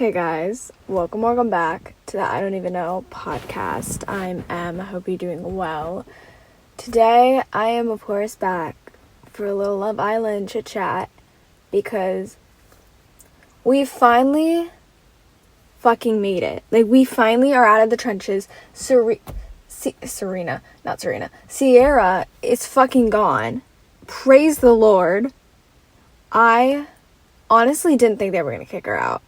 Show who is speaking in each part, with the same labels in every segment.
Speaker 1: Hey guys, welcome back to the I Don't Even Know podcast. I'm Em. I hope you're doing well. Today, I am of course back for a little Love Island chit chat because we finally fucking made it. Like, we finally are out of the trenches. CIERRA is fucking gone. Praise the Lord. I honestly didn't think they were gonna kick her out.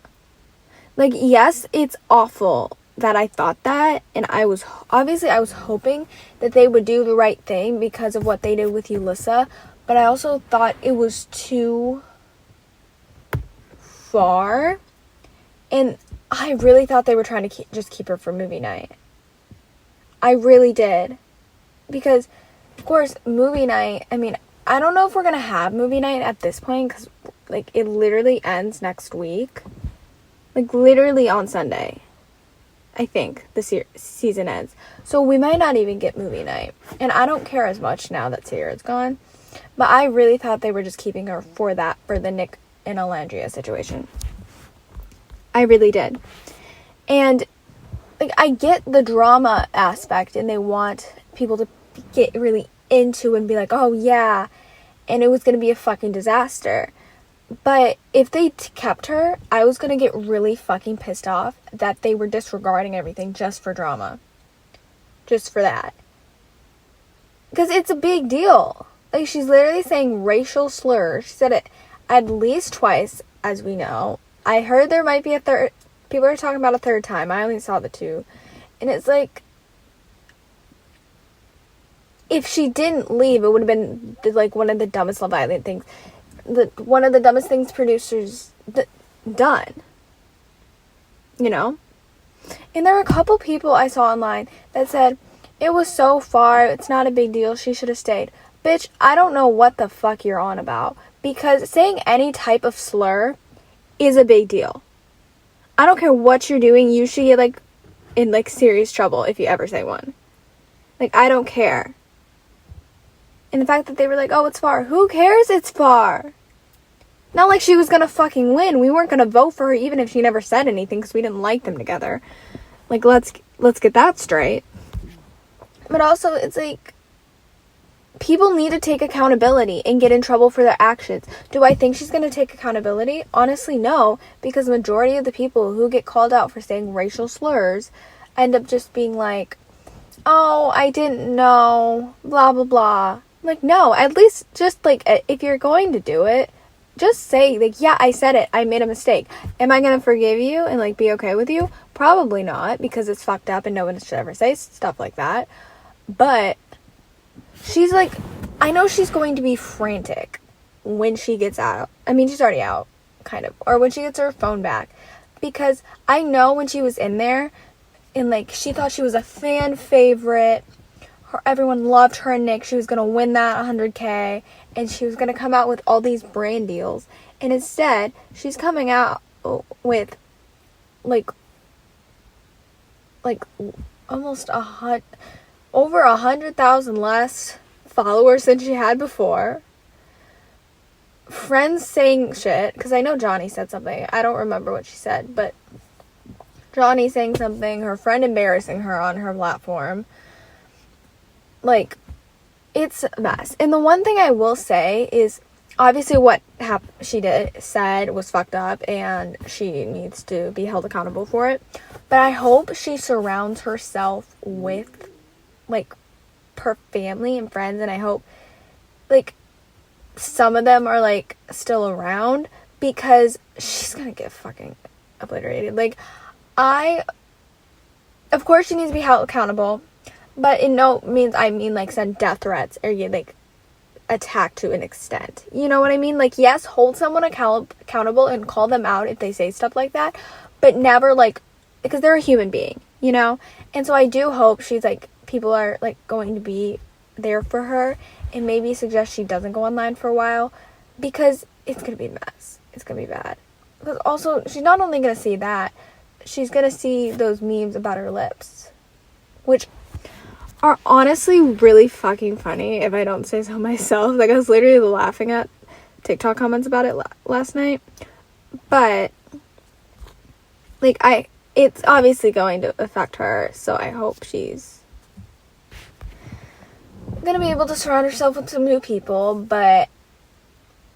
Speaker 1: Like, yes, it's awful that I thought that, and I was hoping that they would do the right thing because of what they did with Yulissa, but I also thought it was too far, and I really thought they were trying to just keep her for movie night. I really did, because, of course, movie night, I mean, I don't know if we're gonna have movie night at this point, because, like, it literally ends next week. Like, literally on Sunday, I think, the season ends. So we might not even get movie night. And I don't care as much now that CIERRA's gone. But I really thought they were just keeping her for the Nick and Alandria situation. I really did. And, like, I get the drama aspect, and they want people to get really into and be like, oh, yeah, and it was going to be a fucking disaster. But if they kept her, I was going to get really fucking pissed off that they were disregarding everything just for drama. Just for that. Because it's a big deal. Like, she's literally saying racial slurs. She said it at least twice, as we know. I heard there might be a third. People are talking about a third time. I only saw the two. And it's like, if she didn't leave, it would have been, like, one of the dumbest Love Island things. One of the dumbest things producers done. You know? And there were a couple people I saw online that said, it was so far, it's not a big deal, she should have stayed. Bitch, I don't know what the fuck you're on about. Because saying any type of slur is a big deal. I don't care what you're doing, you should get, like, in, like, serious trouble if you ever say one. Like, I don't care. And the fact that they were like, oh, it's far. Who cares it's far? Not like she was gonna fucking win. We weren't gonna vote for her even if she never said anything because we didn't like them together. Like, let's get that straight. But also, it's like, people need to take accountability and get in trouble for their actions. Do I think she's gonna take accountability? Honestly, no. Because the majority of the people who get called out for saying racial slurs end up just being like, oh, I didn't know, blah, blah, blah. Like, no, at least just, like, if you're going to do it, just say, like, yeah, I said it, I made a mistake. Am I going to forgive you and, like, be okay with you? Probably not, because it's fucked up and no one should ever say stuff like that. But she's, like, I know she's going to be frantic when she gets out. I mean, she's already out, kind of. Or when she gets her phone back. Because I know when she was in there, and, like, she thought she was a fan favorite. Everyone loved her and Nick. She was going to win that 100K. And she was going to come out with all these brand deals. And instead, she's coming out with, like almost over 100,000 less followers than she had before. Friends saying shit. Because I know Johnny said something. I don't remember what she said. But Johnny saying something. Her friend embarrassing her on her platform. Like, it's a mess. And the one thing I will say is, obviously what she said was fucked up, and she needs to be held accountable for it. But I hope she surrounds herself with, like, her family and friends, and I hope, like, some of them are, like, still around, because she's gonna get fucking obliterated. Like, of course she needs to be held accountable. But in no means, I mean, like, send death threats or you, like, attack to an extent. You know what I mean? Like, yes, hold someone accountable and call them out if they say stuff like that. But never, like, because they're a human being, you know? And so I do hope she's, like, people are, like, going to be there for her. And maybe suggest she doesn't go online for a while. Because it's going to be a mess. It's going to be bad. Because also, she's not only going to see that. She's going to see those memes about her lips. Which are honestly really fucking funny, if I don't say so myself. Like, I was literally laughing at TikTok comments about it last night. But like, it's obviously going to affect her, so I hope she's gonna be able to surround herself with some new people, but,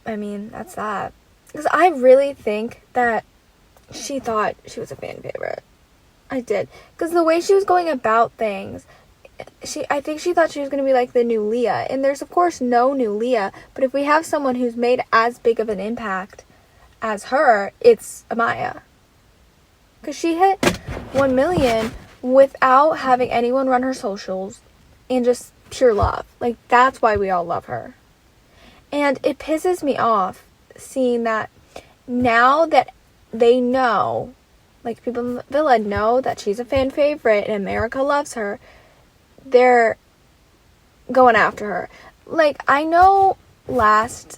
Speaker 1: I mean, that's that. Because I really think that she thought she was a fan favorite. I did. Because the way she was going about things, I think she thought she was going to be like the new Leah. And there's, of course, no new Leah. But if we have someone who's made as big of an impact as her, it's Amaya. Because she hit 1 million without having anyone run her socials and just pure love. Like, that's why we all love her. And it pisses me off seeing that now that they know, like, people in the villa know that she's a fan favorite and America loves her, they're going after her. Like, I know the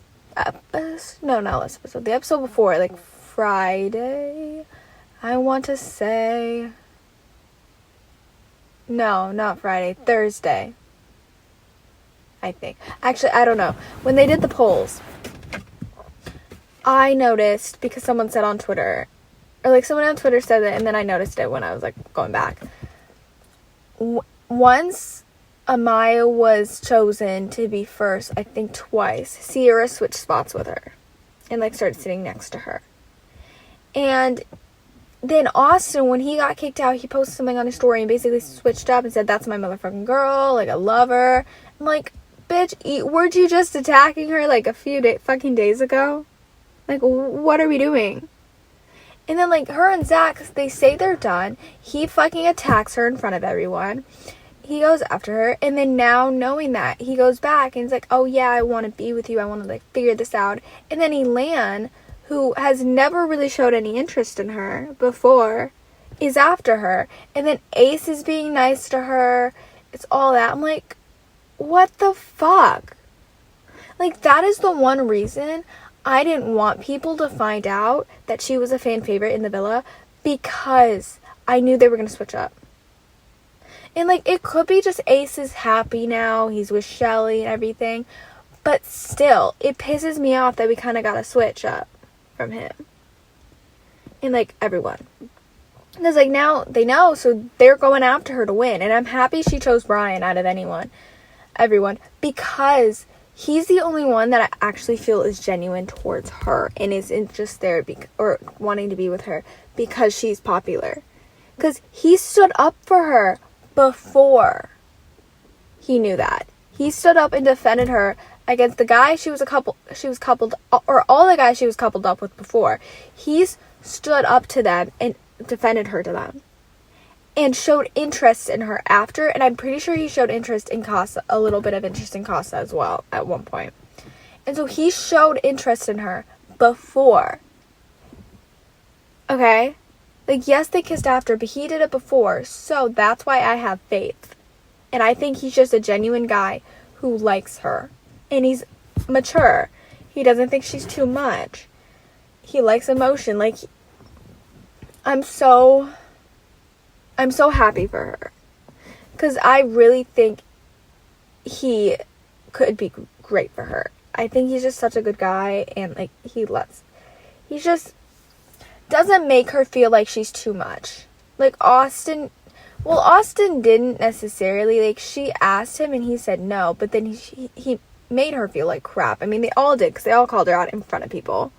Speaker 1: episode before, like, Friday, I want to say, no, not Friday, Thursday, I think. Actually, I don't know. When they did the polls, I noticed, because someone said on Twitter, or like someone on Twitter said it, and then I noticed it when I was like going back. Once Amaya was chosen to be first, I think twice, CIERRA switched spots with her and like started sitting next to her. And then Austin, when he got kicked out, he posted something on his story and basically switched up and said, "That's my motherfucking girl, like I love her." I'm like, bitch, weren't you just attacking her like a few fucking days ago? Like, what are we doing? And then, like, her and Zach, they say they're done. He fucking attacks her in front of everyone. He goes after her. And then now, knowing that, he goes back and he's like, "Oh, yeah, I want to be with you. I want to, like, figure this out." And then Elan, who has never really showed any interest in her before, is after her. And then Ace is being nice to her. It's all that. I'm like, what the fuck? Like, that is the one reason I didn't want people to find out that she was a fan favorite in the villa, because I knew they were going to switch up. And, like, it could be just Ace is happy now. He's with Shelly and everything. But still, it pisses me off that we kind of got a switch up from him. And, like, everyone. Because, like, now they know, so they're going after her to win. And I'm happy she chose Brian out of everyone. Because he's the only one that I actually feel is genuine towards her and isn't just there or wanting to be with her because she's popular. Because he stood up for her before he knew that. He stood up and defended her against the guy all the guys she was coupled up with before. He's stood up to them and defended her to them. And showed interest in her after. And I'm pretty sure he showed interest in Casa, a little bit of interest in Casa as well at one point. And so he showed interest in her before. Okay? Like, yes, they kissed after, but he did it before. So that's why I have faith. And I think he's just a genuine guy who likes her. And he's mature. He doesn't think she's too much. He likes emotion. Like, I'm so happy for her. Because I really think he could be great for her. I think he's just such a good guy. And, like, he just doesn't make her feel like she's too much. Like, Austin didn't necessarily. Like, she asked him and he said no. But then he made her feel like crap. I mean, they all did. Because they all called her out in front of people.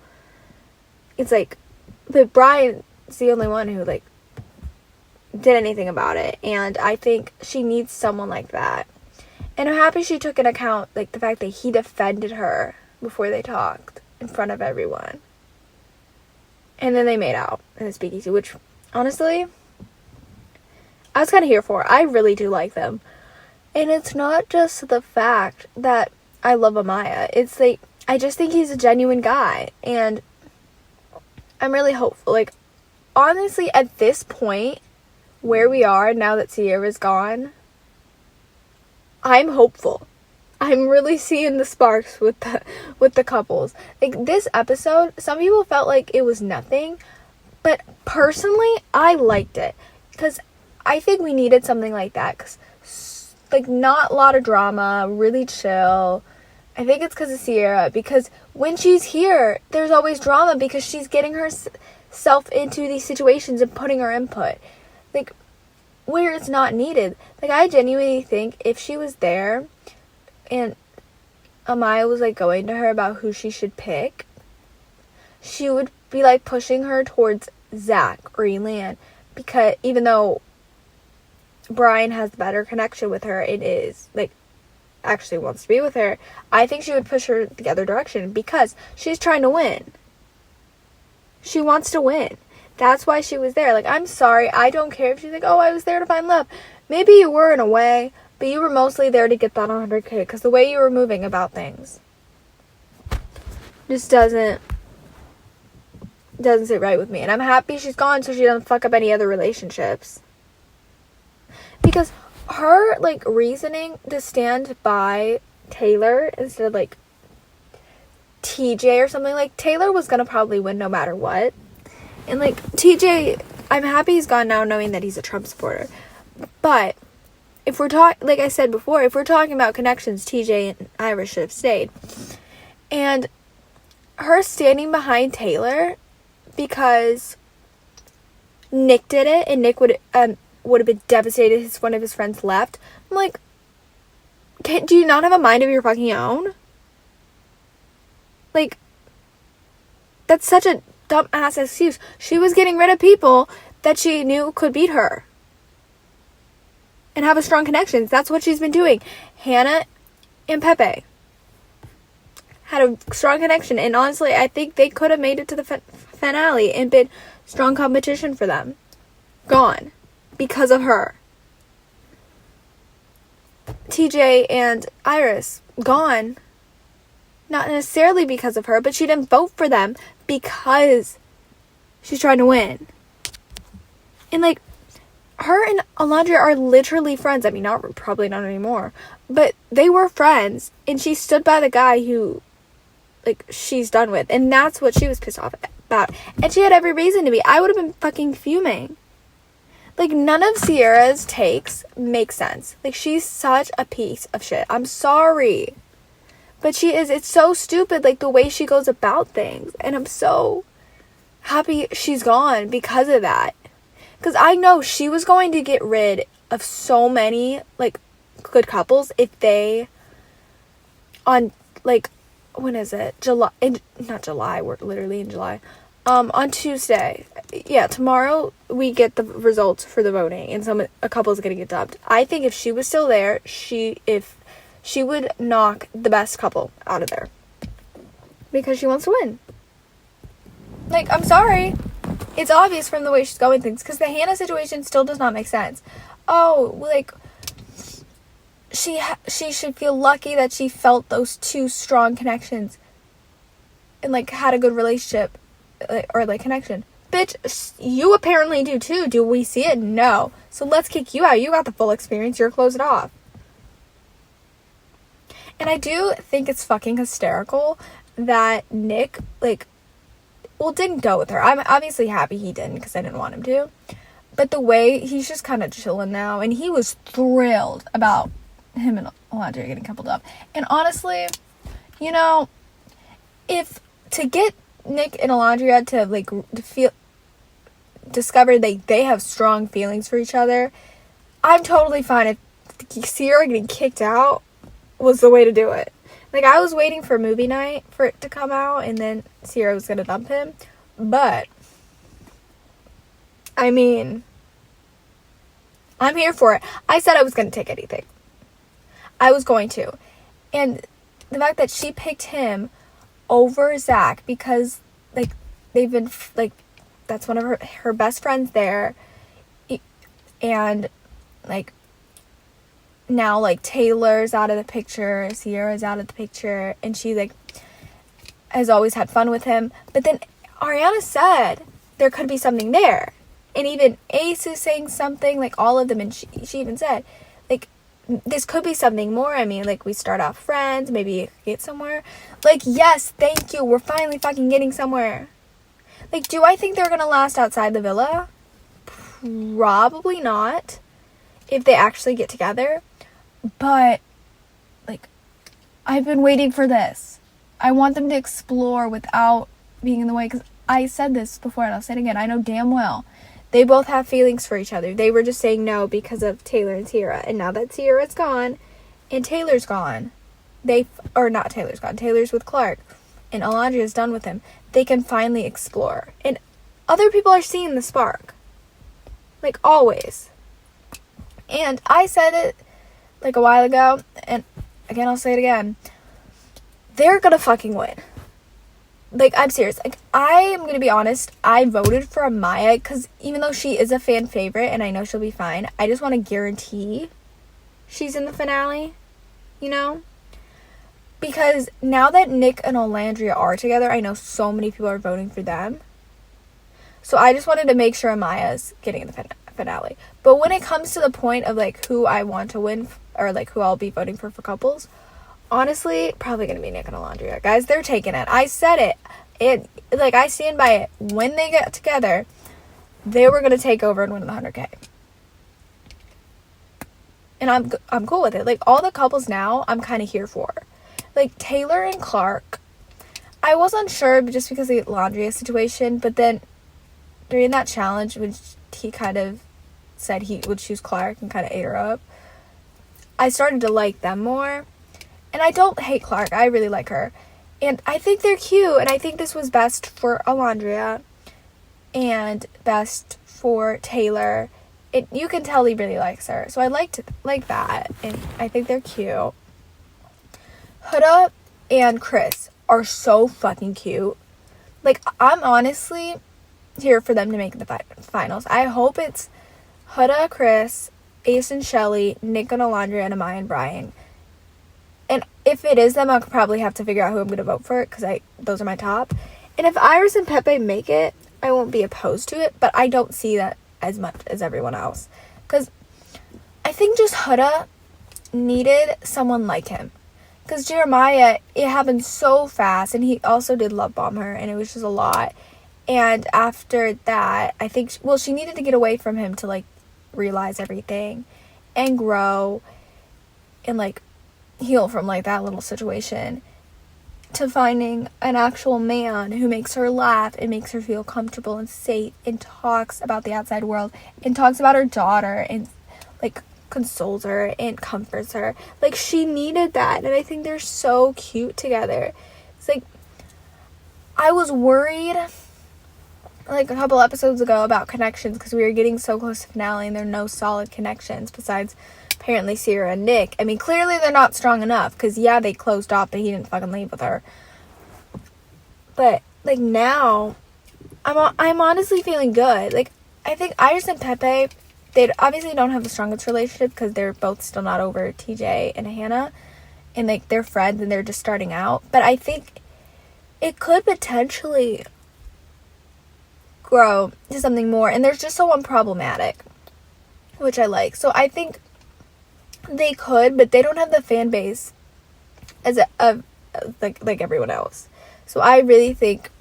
Speaker 1: It's like, but Brian's the only one who, like, did anything about it. And I think she needs someone like that. And I'm happy she took into account, like, the fact that he defended her before they talked in front of everyone. And then they made out in the speakeasy, which, honestly, I was kind of here for. I really do like them. And it's not just the fact that I love Amaya. It's like, I just think he's a genuine guy. And I'm really hopeful. Like, honestly, at this point, where we are now that CIERRA's gone, I'm hopeful. I'm really seeing the sparks with the couples. Like, this episode, some people felt like it was nothing, but personally, I liked it. Because I think we needed something like that. Because, like, not a lot of drama, really chill. I think it's because of CIERRA. Because when she's here, there's always drama because she's getting herself into these situations and putting her input, like, where it's not needed. Like, I genuinely think if she was there and Amaya was, like, going to her about who she should pick, she would be, like, pushing her towards Zach or Elan, because even though Brian has the better connection with her, it is, like, actually wants to be with her, I think she would push her the other direction because she's trying to win. She wants to win. That's why she was there. Like, I'm sorry, I don't care if she's like, oh, I was there to find love. Maybe you were in a way, but you were mostly there to get that 100K, because the way you were moving about things just doesn't sit right with me. And I'm happy she's gone so she doesn't fuck up any other relationships. Because her, like, reasoning to stand by Taylor instead of, like, TJ or something, like, Taylor was gonna probably win no matter what. And, like, TJ, I'm happy he's gone now knowing that he's a Trump supporter. But if we're talking, like I said before, if we're talking about connections, TJ and Ira should have stayed. And her standing behind Taylor because Nick did it, and Nick would have been devastated if one of his friends left. I'm like, do you not have a mind of your fucking own? Like, that's such a dumb-ass excuse. She was getting rid of people that she knew could beat her and have a strong connection. That's what she's been doing. Hannah and Pepe had a strong connection, and honestly, I think they could have made it to the finale and been strong competition for them. Gone. Because of her. TJ and Iris, gone. Not necessarily because of her, but she didn't vote for them because she's trying to win. And, like, her and Alondra are literally friends. I mean, probably not anymore, but they were friends, and she stood by the guy who, like, she's done with, and that's what she was pissed off about. And she had every reason to be. I would have been fucking fuming. Like, none of CIERRA's takes make sense. Like, she's such a piece of shit. I'm sorry. But she is. It's so stupid, like, the way she goes about things. And I'm so happy she's gone because of that. Because I know she was going to get rid of so many, like, good couples if they, on, like, when is it? Not July. We're literally in July. On Tuesday, yeah, tomorrow we get the results for the voting, and a couple is gonna get dubbed. I think if she was still there, she would knock the best couple out of there because she wants to win. Like, I'm sorry, it's obvious from the way she's going things, because the Hannah situation still does not make sense. Oh, like, she should feel lucky that she felt those two strong connections and, like, had a good relationship. Or, like, connection. Bitch, you apparently do too. Do we see it? No. So let's kick you out. You got the full experience. You're closed off. And I do think it's fucking hysterical that Nick, like, well, didn't go with her. I'm obviously happy he didn't because I didn't want him to. But the way he's just kind of chilling now, and he was thrilled about him and Alondra getting coupled up. And honestly, you know, if to get Nick and Alondra to, like, discover they have strong feelings for each other, I'm totally fine if CIERRA getting kicked out was the way to do it. Like, I was waiting for movie night for it to come out, and then CIERRA was gonna dump him, but I mean, I'm here for it. I said I was gonna take anything. I was going to. And the fact that she picked him over Zach because, like, they've been, like, that's one of her best friends there, and, like, now, like, Taylor's out of the picture, CIERRA's out of the picture, and she, like, has always had fun with him. But then Ariana said there could be something there, and even Ace is saying something, like, all of them, and she even said, like, this could be something more. I mean, like, we start off friends, maybe get somewhere. Like, yes, thank you, we're finally fucking getting somewhere. Like, do I think they're gonna last outside the villa? Probably not, if they actually get together. But, like, I've been waiting for this. I want them to explore without being in the way, because I said this before and I'll say it again. I know damn well they both have feelings for each other. They were just saying no because of Taylor and CIERRA. And now that CIERRA's gone and Taylor's gone, Taylor's with Clark and Alondria's done with him, they can finally explore. And other people are seeing the spark. Like, always. And I said it, like, a while ago, and again, I'll say it again. They're gonna fucking win. Like, I'm serious. Like, I am gonna be honest, I voted for Amaya, because even though she is a fan favorite, and I know she'll be fine, I just want to guarantee she's in the finale, you know? Because now that Nick and Olandria are together, I know so many people are voting for them. So I just wanted to make sure Amaya's getting in the finale. But when it comes to the point of, like, who I want to win, or, like, who I'll be voting for couples, honestly, probably going to be Nick and Olandria. Guys, they're taking it. I said it. Like, I stand by it. When they get together, they were going to take over and win the 100K. And I'm cool with it. Like, all the couples now, I'm kind of here for. Like, Taylor and Clark, I wasn't sure just because of the Olandria situation, but then during that challenge, when he kind of said he would choose Clark and kind of ate her up, I started to like them more. And I don't hate Clark. I really like her. And I think they're cute. And I think this was best for Alondria and best for Taylor. You can tell he really likes her. So I like that. And I think they're cute. Huda and Chris are so fucking cute. Like, I'm honestly here for them to make the finals. I hope it's Huda, Chris, Ace and Shelly, Nick and Alondria, and Amaya and Brian. And if it is them, I'll probably have to figure out who I'm going to vote for, because those are my top. And if Iris and Pepe make it, I won't be opposed to it, but I don't see that as much as everyone else. Because I think just Huda needed someone like him. Because Jeremiah, it happened so fast, and he also did love bomb her, and it was just a lot. And after that, I think, she needed to get away from him to, like, realize everything and grow and, like, heal from, like, that little situation to finding an actual man who makes her laugh and makes her feel comfortable and safe and talks about the outside world and talks about her daughter and, like, consoles her and comforts her. Like, she needed that, and I think they're so cute together. It's like, I was worried, like, a couple episodes ago about connections because we were getting so close to finale and there are no solid connections besides apparently CIERRA and Nick. I mean, clearly they're not strong enough because, yeah, they closed off, but he didn't fucking leave with her. But, like, now, I'm honestly feeling good. Like, I think Iris and Pepe, they obviously don't have the strongest relationship because they're both still not over TJ and Hannah. And, like, they're friends and they're just starting out. But I think it could potentially grow to something more. And they're just so unproblematic, which I like. So I think they could, but they don't have the fan base as like everyone else. So I really think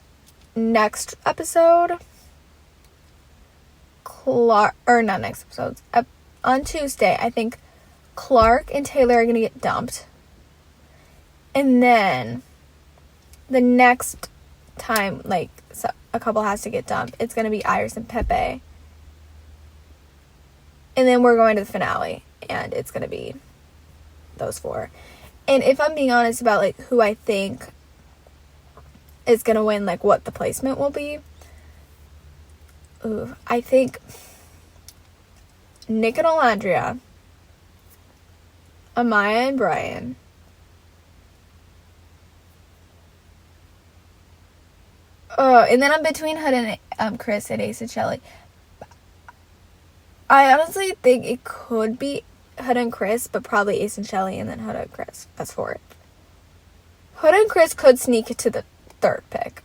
Speaker 1: next episode, on Tuesday, I think Clark and Taylor are gonna get dumped, and then the next time, like, a couple has to get dumped, it's gonna be Iris and Pepe, and then we're going to the finale. And it's going to be those four. And if I'm being honest about, like, who I think is going to win, like, what the placement will be, I think Nick and Olandria, Amaya and Brian, and then I'm between Hood and Chris and Ace and Shelly. I honestly think it could be Hood and Chris, but probably Ace and Shelly and then Hood and Chris. That's for it. Hood and Chris could sneak it to the third pick.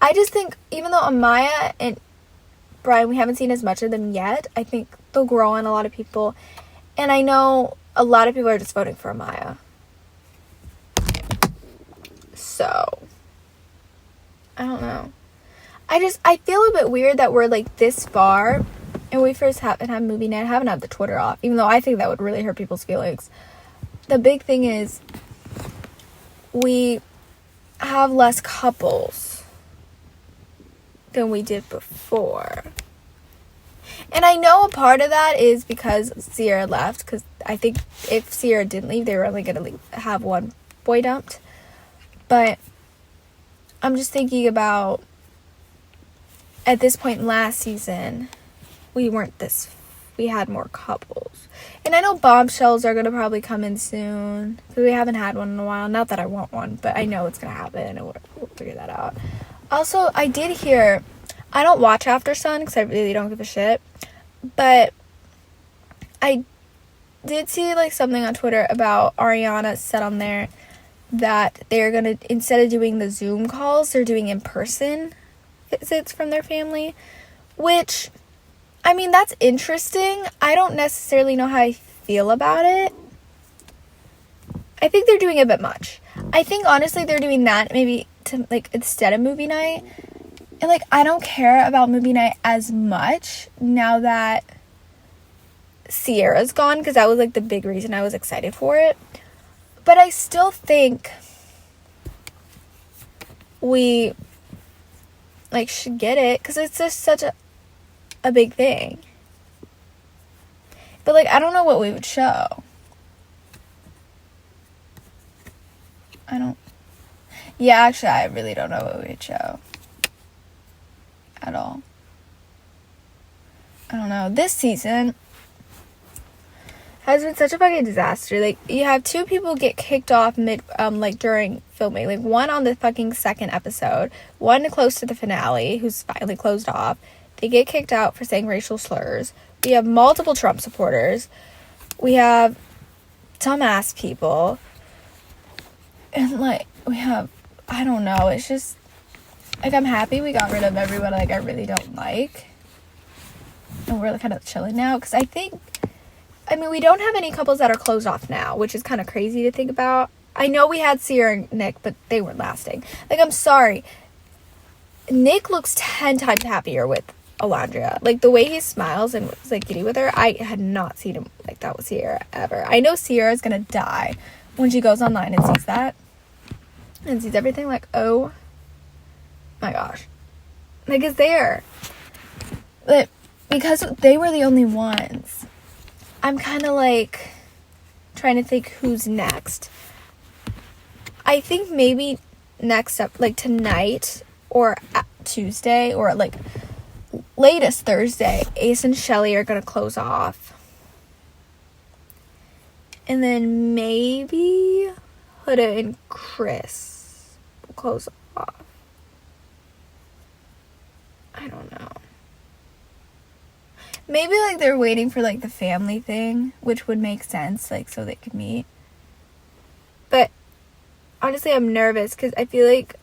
Speaker 1: I just think, even though Amaya and Brian, we haven't seen as much of them yet, I think they'll grow on a lot of people. And I know a lot of people are just voting for Amaya. So, I don't know. I feel a bit weird that we're, like, this far and we first haven't had movie night. I haven't had the Twitter off, even though I think that would really hurt people's feelings. The big thing is we have less couples. than we did before. And I know a part of that is because CIERRA left, because I think if CIERRA didn't leave, they were only going to have one boy dumped. But I'm just thinking about, at this point last season, we had more couples. And I know bombshells are going to probably come in soon, because we haven't had one in a while. Not that I want one, but I know it's going to happen, and we'll figure that out. Also, I did hear, I don't watch After Sun, because I really don't give a shit, but I did see, like, something on Twitter about Ariana said on there that they're going to, instead of doing the Zoom calls, they're doing in-person visits from their family, which, I mean, that's interesting. I don't necessarily know how I feel about it. I think they're doing a bit much. I think, honestly, they're doing that maybe to, like, instead of movie night. And, like, I don't care about movie night as much now that CIERRA's gone, because that was, like, the big reason I was excited for it. But I still think we, like, should get it, because it's just such a big thing. But, like, I don't know what we would show. Yeah, actually, I really don't know what we would show. At all. I don't know. This season has been such a fucking disaster. Like, you have 2 people get kicked off during filming. Like, one on the fucking second episode, one close to the finale, who's finally closed off. They get kicked out for saying racial slurs. We have multiple Trump supporters. We have dumbass people. And, like, we have, I don't know, it's just, like, I'm happy we got rid of everyone, like, I really don't like. And we're kind of chilling now, because I mean, we don't have any couples that are closed off now, which is kind of crazy to think about. I know we had CIERRA and Nick, but they weren't lasting. Like, I'm sorry. Nick looks 10 times happier with Alondra. Like, the way he smiles and was, like, giddy with her, I had not seen him like that with CIERRA ever. I know CIERRA is going to die when she goes online and sees that. And sees everything, like, oh my gosh. Like, it's there. But because they were the only ones, I'm kind of, like, trying to think who's next. I think maybe next up, like, tonight or Tuesday or, like, latest Thursday, Ace and Shelly are going to close off. And then maybe Huda and Chris will close off. I don't know. Maybe, like, they're waiting for, like, the family thing, which would make sense, like, so they could meet. But, honestly, I'm nervous, because I feel like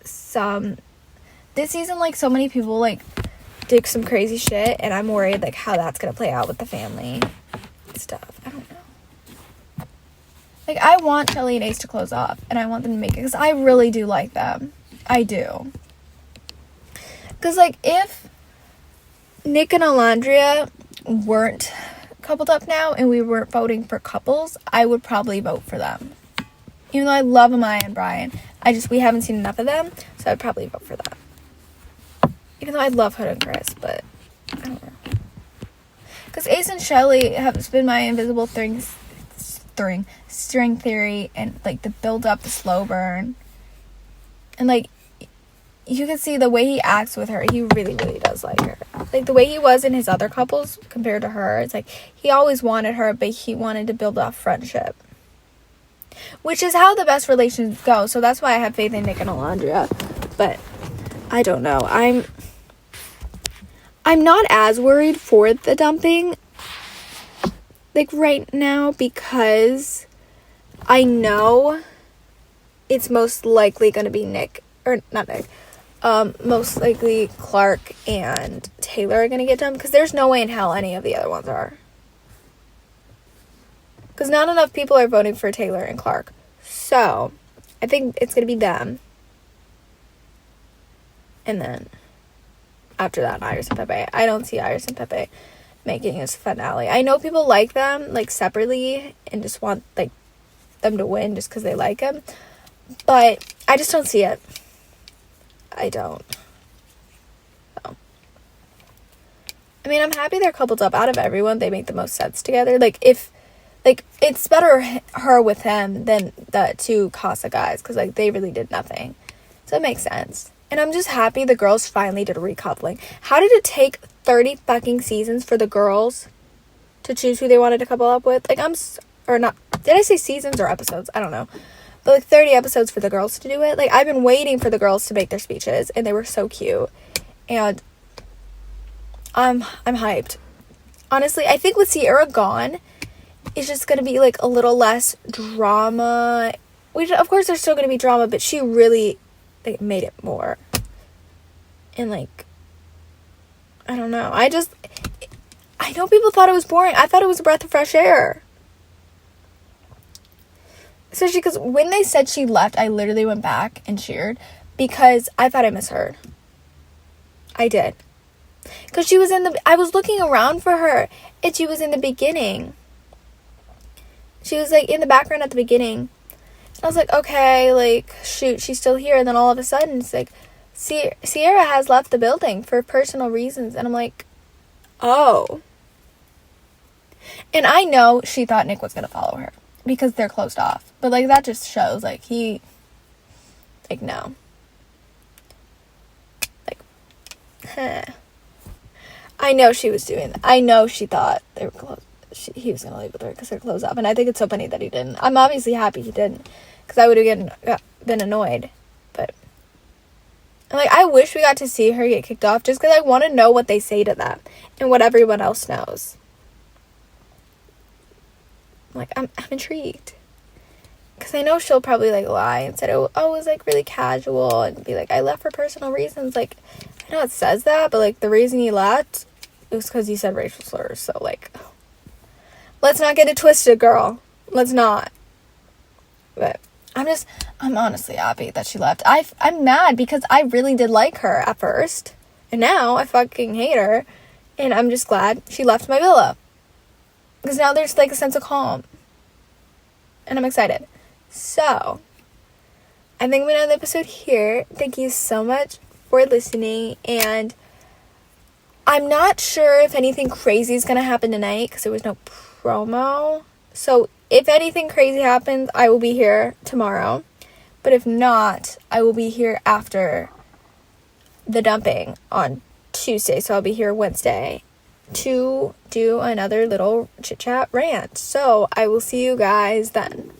Speaker 1: this season, like, so many people, like, did some crazy shit, and I'm worried, like, how that's gonna play out with the family and stuff. I don't know. Like, I want Shelly and Ace to close off, and I want them to make it, because I really do like them. I do. Because, like, if Nick and Alondra weren't coupled up now and we weren't voting for couples, I would probably vote for them. Even though I love Amaya and Brian, we haven't seen enough of them, so I'd probably vote for them. Even though I love Hood and Chris, but I don't know. Because Ace and Shelly have been my invisible string theory, and, like, the build up, the slow burn. And, like, you can see the way he acts with her. He really, really does like her. Like, the way he was in his other couples compared to her. It's like, he always wanted her, but he wanted to build off friendship. Which is how the best relations go. So that's why I have faith in Nick and Alondra. But, I don't know. I'm not as worried for the dumping, like, right now, because I know it's most likely going to be Nick, or not Nick, most likely Clark and Taylor are going to get dumped, because there's no way in hell any of the other ones are. Because not enough people are voting for Taylor and Clark. So, I think it's going to be them. And then, after that, Iris and Pepe. I don't see Iris and Pepe making his finale. I know people like them, like, separately, and just want, like, them to win just because they like him. But I just don't see it. I don't. I mean, I'm happy they're coupled up. Out of everyone, they make the most sense together. Like, if, like, it's better her with him than the two Casa guys, because, like, they really did nothing. So it makes sense. And I'm just happy the girls finally did a recoupling. How did it take 30 fucking seasons for the girls to choose who they wanted to couple up with? Like, or not, did I say seasons or episodes? I don't know. But, like, 30 episodes for the girls to do it. Like, I've been waiting for the girls to make their speeches, and they were so cute. And I'm hyped. Honestly, I think with CIERRA gone, it's just going to be, like, a little less drama. Which, of course, there's still going to be drama, but she really, like, made it more. And, like, I don't know. I know people thought it was boring. I thought it was a breath of fresh air. Especially because when they said she left, I literally went back and cheered because I thought I misheard. I did. Because she was I was looking around for her and she was in the beginning. She was, like, in the background at the beginning. I was like, okay, like, shoot, she's still here. And then all of a sudden, it's like, CIERRA has left the building for personal reasons. And I'm like, oh. And I know she thought Nick was going to follow her because they're closed off. But, like, that just shows, like, no. Like, I know she was doing that. I know she thought they were closed. He was going to leave with her because they're closed off. And I think it's so funny that he didn't. I'm obviously happy he didn't because I would have been annoyed. But, like, I wish we got to see her get kicked off just because I want to know what they say to that and what everyone else knows. Like, I'm intrigued. Because I know she'll probably, like, lie and say, oh, it was, like, really casual and be like, I left for personal reasons. Like, I know it says that, but, like, the reason he left was because he said racial slurs. So, like, let's not get it twisted, girl. Let's not. But I'm honestly happy that she left. I'm mad because I really did like her at first. And now I fucking hate her. And I'm just glad she left my villa. Because now there's, like, a sense of calm. And I'm excited. So, I think I'm going to end the episode here. Thank you so much for listening. And I'm not sure if anything crazy is going to happen tonight because there was no promo. So, if anything crazy happens, I will be here tomorrow. But if not, I will be here after the dumping on Tuesday. So, I'll be here Wednesday to do another little chit-chat rant. So, I will see you guys then.